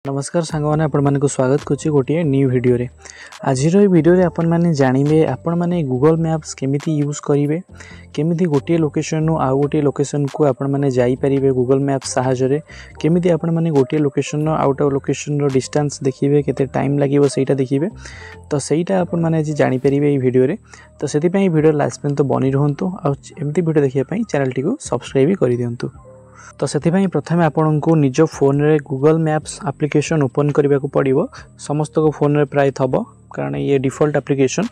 नमस्कार सांग मैंने आपण मानक स्वागत करुच्ची गोटे न्यू वीडियो रे। आज वीडियो रे आपण माने जानिबे आपण माने गूगल मैप्स केमिति यूज करिवे, केमिति गोटे लोकेशन नु आ गोटे लोकेशन को आपण माने जाई परिबे गूगल मैप्स सहायता रे, केमिति आपण माने गोटे लोकेशन नो आउट ऑफ लोकेशन रो डिस्टेंस देखिबे, केते टाइम लागिवो सेटा देखिबे। तो सेटा आपण माने जे जानि परिबे ई वीडियो रे। तो सेति पई वीडियो लास्ट पेन तो बनी रहंतु आ एमति वीडियो देखिया पई चैनल टी को सब्सक्राइब करि दियंतु। तो से प्रथम आपण को निज फोन रे गूगल मैप्स एप्लिकेशन ओपन करने को पड़ो। समस्त को फोन रे प्राय थब कारण ये डिफॉल्ट एप्लिकेशन।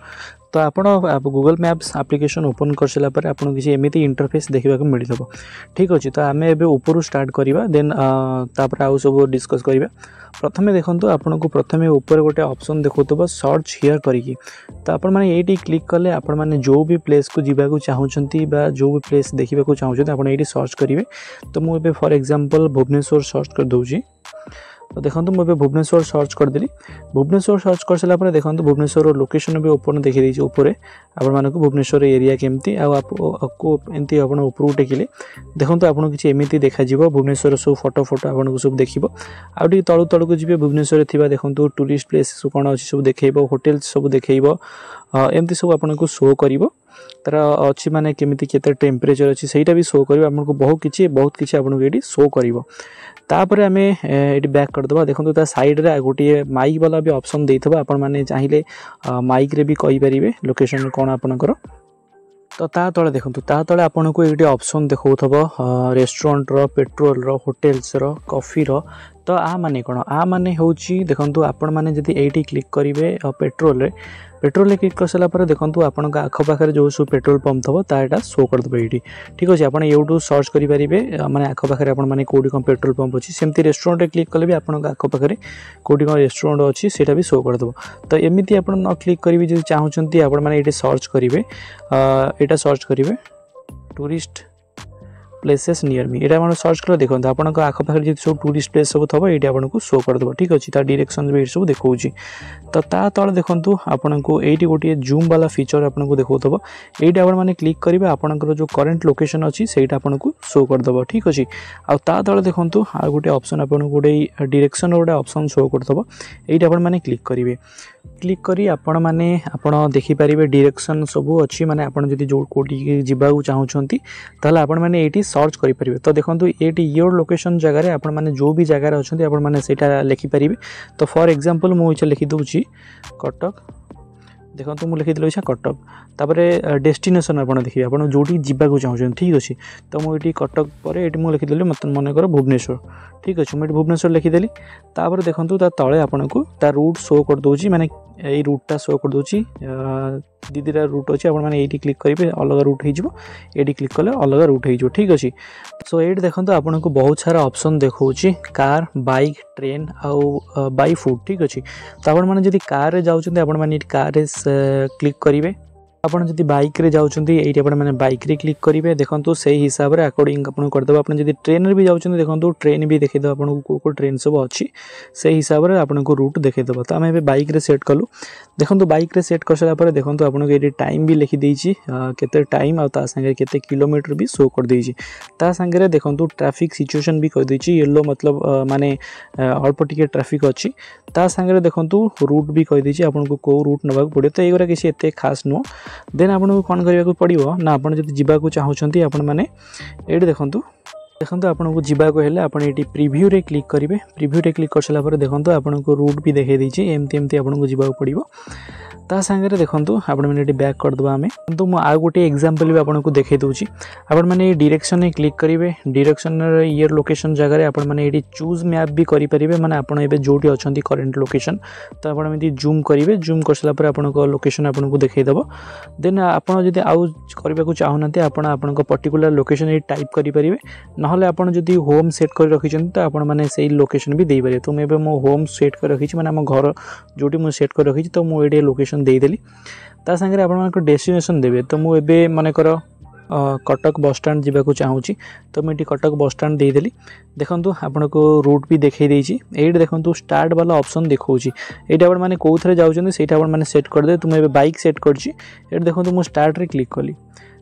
तो आप गूगल मैप्स एप्लिकेशन ओपन कर सारा पर आपको किसी एमती इंटरफेस देखा मिल जाव। ठीक अच्छे, तो आम एवं ऊपर स्टार्ट करवा देन तापर आउ सब डिस्कस करवा। प्रथमे देखो आपन को प्रथमे ऊपर गोटे ऑप्शन देखो सर्च हियर करिकी। तो आपण माने एटी क्लिक कले आपण माने जो भी प्लेस को जीवा को चाहूचंती बा जो भी प्लेस देखिबा को चाहूचंती आपण एटी सर्च करिवे। तो मु एबे फॉर एग्जांपल भुवनेश्वर सर्च कर दउची। तो देखो मुझे भुवनेश्वर सर्च करदेली। भुवनेश्वर सर्च कर सारा पर देखो भुवनेश्वर लोकेशन भी ओपन देखी देछि ऊपर आपण मानक भुवनेश्वर एरिया केमती आपको एमती आपण ऊपर टेकिले देखो आपन किछि एमिति देखा जिवो। भुवनेश्वर सब फोटो आपन को सब देखिबो। आ टी तळु तळु को जिवे भुवनेश्वर थिबा देखो टूरिस्ट प्लेस कोन अछि सब देखैबो, होटल सब देखैबो, एमती सब आपन को शो करिवो। तर अच्छी माने केमिति केते टेम्परेचर अच्छी सेटा भी शो करिवो। आपन को बहुत किछि आपन को एटी शो करिवो। तापर आमे एटी बैक कर दबा। देखो ता साइड रे गोटे माइक वाला भी ऑप्शन देइथबा। आपण माने चाहिले माइक रे भी कहि परिबे लोकेशन कोन आपनकर। तो ता तळे देखो ता तळे आपन को एटी ऑप्शन देखौथबो रेस्टोरेंट रो, पेट्रोल रो, होटल्स रो, कॉफी रो। तो आ माने कोन आ माने होची देखंतु आपण माने जदी एटी क्लिक करिवे पेट्रोल रे क्लिक कर सारा पर देखंतु आपण का आख पाखरे जो सब पेट्रोल पंप थबो ता एटा शो कर दबो एटी। ठीक अछि, आपण यूट्यूब सर्च करि परिबे माने आख पाखरे आपण माने कोडी कोन पेट्रोल पंप अछि। सेमती रेस्टोरेंट रे क्लिक कले भी आपण का आख पाखरे कोडी कोन रेस्टोरेंट अछि सेटा भी शो कर दबो। तो एमिति आपण न क्लिक करिवे जे चाहउचंती आपण माने एटी सर्च करिवे। एटा सर्च करिवे टूरिस्ट प्लेसेस नियर मी। एटा आपण सर्च कर देखो आपण का आख पाखरे जे सब टूरिस्ट प्लेस सब थबो एटी आपण को शो कर दबो। ठीक अछि, ता डायरेक्शन भी सब देखौची। तो ता तळे देखंतु आपण को एटी गोटे जूम वाला फीचर आपण को देखौतबो। एटी आपण माने क्लिक करिवे आपनकर जो करंट लोकेशन अछि सेटा आपण को शो कर दबो। ठीक अछि, आ ता तळे देखंतु आ गोटे ऑप्शन आपण को गोटे डायरेक्शन गोटे ऑप्शन शो करतबो। एटी आपण माने क्लिक करिवे। क्लिक करी आपण माने आपण देखि परिबे डायरेक्शन सब अछि। माने आपण जदी जो कोटी जिबा को चाहउछंती ताले आपण माने एटी सर्च करि परिबे। तो देखंतु एटी योर लोकेशन जगह रे आपण माने जो भी जगह रे अछंती आपण माने सेटा लिखि परिबे। तो फॉर एग्जांपल मु इछ लिखि दउची कटक। देखो मुझे लिखी दिल कटक। तापर डेस्टिनेशन आप देखिए आप जोटी जावाक चाहूँ। ठीक अच्छे, तो मुझे कटक पर ये मुझे लिखिदेली मत मनकर भुवनेश्वर। ठीक अच्छे, मुझे भुवनेश्वर लिखिदेली। तापर देखो ता तले आपन को ता रूट शो कर दूची। माने यही रूटा शो कर दूची दीदीटा रूट अच्छे। आप ये क्लिक करेंगे अलग रूट हो, ये क्लिक कले अलग रूट हो। ठीक अच्छे, सो ये देखो आपन को बहुत सारा ऑप्शन देखौची कार, बाइक, ट्रेन आउ बाई फुट। ठीक अच्छे, तो आप जब कार रे जाउछन्ते आपण माने कार रे क्लिक करेंगे। आपन जदि बाइक रे जाउछन्ती एठी आपण माने बाइक रे क्लिक करेंगे। देखंतु सेही हिसाब रे अकॉर्डिंग आपण कर दबो। आपण जदि ट्रेन रे भी जाउछन्ती देखंतु ट्रेन भी देखै दबो आपण को ट्रेन सब अछि सेही हिसाब रे आपण को रूट देखै दबो। त हमें बाइक रे सेट कलु। देखंतु बाइक रे सेट कर सारा पर देखंतु आपण को एठी टाइम भी लिखि देइछि केते टाइम आ ता संगे केते किलोमीटर भी शो कर देइछि। ता संगे रे देखंतु ट्रैफिक सिचुएशन भी कह देइछि येलो मतलब माने अल्प टिके ट्रैफिक अछि। ता संगे रे देखंतु रूट भी कह देइछि आपण को रूट नबाक पड़े। तो एगोरा किसी एते खास नो। देन आपन को कोन करिया को पड़िबो ना आपन जदि जिबा को चाहउछंती आपण माने एडी देखंतु आपन को जिबा को हेले आपन एटी प्रीव्यू रे क्लिक करिवे। प्रीव्यू रे क्लिक कर साला पर देखंतु आपन को रूट भी देखे देछि एमती आपन को जिबा को पड़िबो। ता संगे रे देखंतु आपण माने एटी बैक कर दबा हमें। तो मु आ गोटे एग्जांपल भी आपन को देखे दोछि। आपण माने डायरेक्शन रे क्लिक करिवे। डायरेक्शन रे ईयर लोकेशन जगह रे आपण माने एटी चूज मैप भी करि परिबे। माने आपण एबे जोटी अछंती करंट लोकेशन तो आपण एमती जूम करिवे। जूम कर साला पर आपण को लोकेशन आपण को देखाई दबो। देन आपण जदि आउ करबा को चाहउनते आपण को पर्टिकुलर लोकेशन ए टाइप करि परिबे। नहले आपण जदि होम सेट कर रखिछन तो आपण माने सेही लोकेशन भी देइ परिबे। तो मैं एबे मो होम सेट कर रखिछि माने हम घर जोटी मु सेट कर रखिछि। तो मु एडी लोकेशन दे देली। ता संगे आपण को डेस्टिनेशन देबे। तो मु एबे माने कर कटक बस स्टैंड जीवा को चाहूँगी। तो मुझे कटक बस स्टैंड देदेली। देखो आपन को रूट भी देखई देछि। एइड देखो स्टार्ट वाला ऑप्शन देखौछि। एइटा आपण माने कोथरे जाउछन सेटा आपण माने सेट कर दे। तुम एबे बाइक सेट करछि। एइड देखो मु स्टार्ट रे क्लिक कली।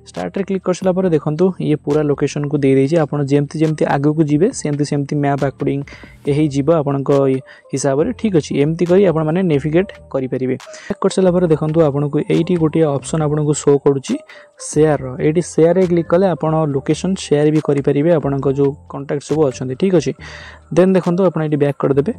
स्टार्ट रे क्लिक कर सारा पर देखंतु ये पूरा लोकेशन को दे देछि आपण जेमती जेमती आगु को जिवे सेमती मैप अकॉर्डिंग यही जीव आपणक हिसाब से ठीक अच्छे एमती करी आपण माने नेविगेट करि परिबे। चेक कर सारा पर देखंतु आपनको एइटी गोटे ऑप्शन आपनको शो करूची शेयर रो एइटी शेयर रे क्लिक कले आपण लोकेशन शेयर भी करि परिबे आपणक जो कांटेक्ट सब अछंती ठीक अच्छे। देन देखंतु आपण एइटी बैक कर देबे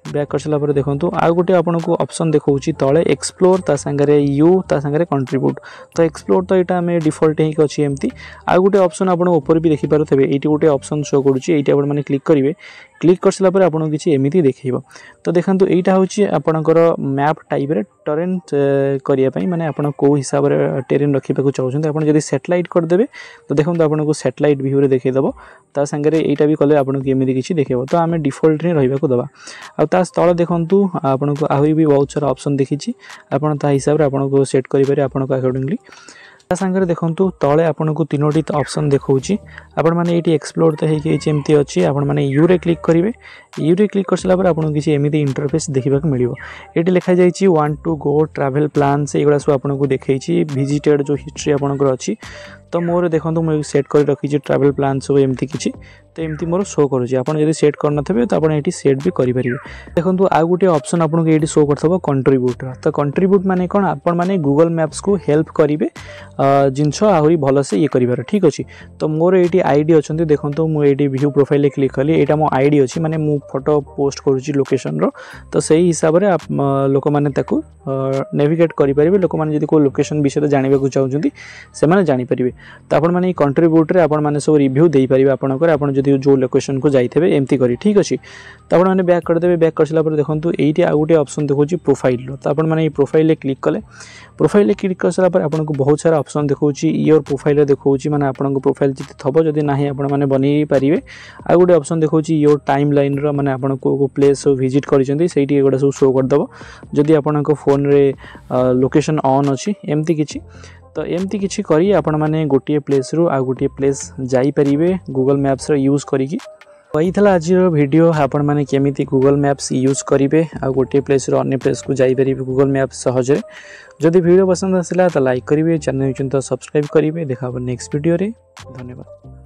बैक कर सारा पर देखंतु आ गोटे आपनको ऑप्शन देखौची तळे एक्सप्लोर ता संगे यू ता संगे कंट्रीब्यूट तो एक्सप्लोर तो एटा में डिफॉल्ट ही अछि एमती आ गोटे ऑप्शन आपण ऊपर भी देखि पारुथबे एइटी गोटे ऑप्शन शो करूची एइटी आपण माने क्लिक करिवे क्लिक कर सारा पर आपन किछि एमिति देखैबो। तो देखंतु एइटा होची आपनकर मैप टाइप रे टरेंट करिया पई माने आपण को हिसाब रे टेरेन रखिबा को चाहउछन आपण जदी सैटेलाइट कर देबे तो देखंतु आपन को सैटेलाइट व्यू रे देखै दबो ता संगे एइटा भी कले आपन के एमिति किछि देखैबो। तो आमे डिफॉल्ट रे रहिबा को दबा आ ता तळ देखंतु आपन को आहुरी भी बहुत सारा ऑप्शन देखिछि आपन ता हिसाब रे आपन को सेट करि पारे आपन को अकॉर्डिंगली ता संगे देखंतु तळे आपन को तीनोटी ऑप्शन देखौची आपण माने एटी एक्सप्लोर त हेकि एमती अछि आपण माने यू रे क्लिक करिवे यू रे क्लिक करसला पर आपन किछि एमिति इंटरफेस देखिबा को मिलिबो। एटी लिखा जायछि want to go travel plan से एगुडा सब आपन को देखैछि विजिटेड जो हिस्ट्री आपन को अछि तो मोर देखंतु मैं सेट कर रखी छी ट्रैवल प्लान सब एमती किछि तो एमती मोर शो करू छी आपण जदी सेट करना थबे तो आपण एटी सेट भी करि परिबे। देखंतु आ गुटे ऑप्शन आपन को एटी शो करथबो कंट्रीब्यूट तो कंट्रीब्यूट माने कोन आपण माने गूगल मैप्स को हेल्प करिवे जिंस आहुरी भलो से ये करिवार ठीक अछि। तो मोर एटी आईडी अछंती देखंतु मु एटी व्यू प्रोफाइल ले क्लिक करली एटा मो आईडी अछि माने मु फोटो पोस्ट करू छी लोकेशन रो तो सही हिसाब रे लोक माने ताकू नेविगेट करि परिबे लोक माने जदी को लोकेशन विषय जानिबा को चाहउछंती से माने जानि परिबे। तो आपण माने कंट्रीब्यूट रे आपण माने सब रिव्यू देई परिबे आपनकर आपण जदी जो लोकेशन को जाइथबे एमती करी ठीक अछि। तो आपण माने बैक कर देबे बैक करसला पर देखंतु एइटी आ गुटे ऑप्शन देखौची प्रोफाइल रो तो आपण माने प्रोफाइल ले क्लिक कले प्रोफाइल ले क्लिक करसला पर आपण को बहुत सारा ऑप्शन देखौची योर प्रोफाइल रे देखौची माने आपण को प्रोफाइल जति थबो जदी नाही आपण माने बनी परिबे आ गुटे ऑप्शन देखौची योर टाइमलाइन रो माने आपण को प्लेस विजिट करिसेंती सेठी एगुडा सब शो कर दबो जदी आपण को फोन रे लोकेशन ऑन अछि एमती किछि तो एमती किछि करी आपण माने गोटिए प्लेस रु आ गोटिए प्लेस जाई परिबे गूगल मैप्स रो यूज करिकि। वही थला आज वीडियो आपण माने केमिति गूगल मैप्स यूज करिवे आ गोटिए प्लेस रो अन्य प्लेस को जाई परिबे गूगल मैप्स सहजरे। जदि वीडियो पसंद आसिला तो लाइक करिवे चैनल तो सब्सक्राइब करिवे देखा नेक्स्ट वीडियो रे धन्यवाद।